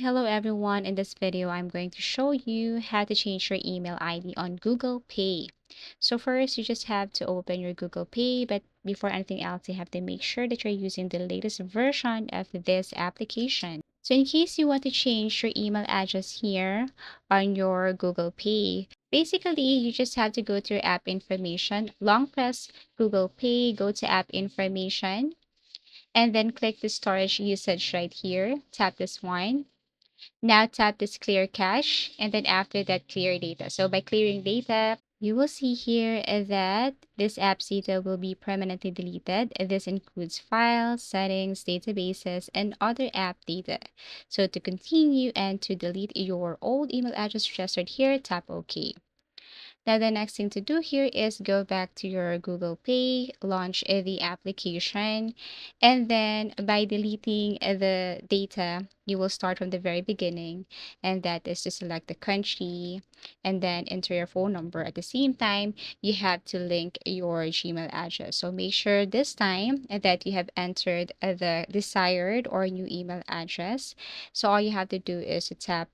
Hello everyone, in this video I'm going to show you how to change your email ID on Google Pay. So first you just have to open your Google Pay, but before anything else you have to make sure that you're using the latest version of this application. So in case you want to change your email address here on your Google Pay, basically you just have to go to your app information, long press Google Pay, go to app information, and then click the storage usage right here. Tap this one. Now tap this clear cache and then after that clear data. So by clearing data, you will see here that this app's data will be permanently deleted. This includes files, settings, databases, and other app data. So to continue and to delete your old email address registered here, tap OK. Now, the next thing to do here is go back to your Google Pay, launch the application, and then by deleting the data, you will start from the very beginning, and that is to select the country and then enter your phone number. At the same time, you have to link your Gmail address. So make sure this time that you have entered the desired or new email address. So all you have to do is to tap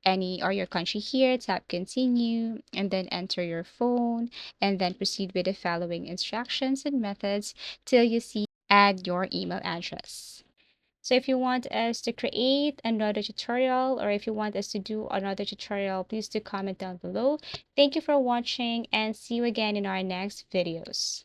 any or your country here, tap continue, and then enter your phone, and then proceed with the following instructions and methods till you see add your email address. So if you want us to create another tutorial or if you want us to do another tutorial, please do comment down below. Thank you for watching and see you again in our next videos.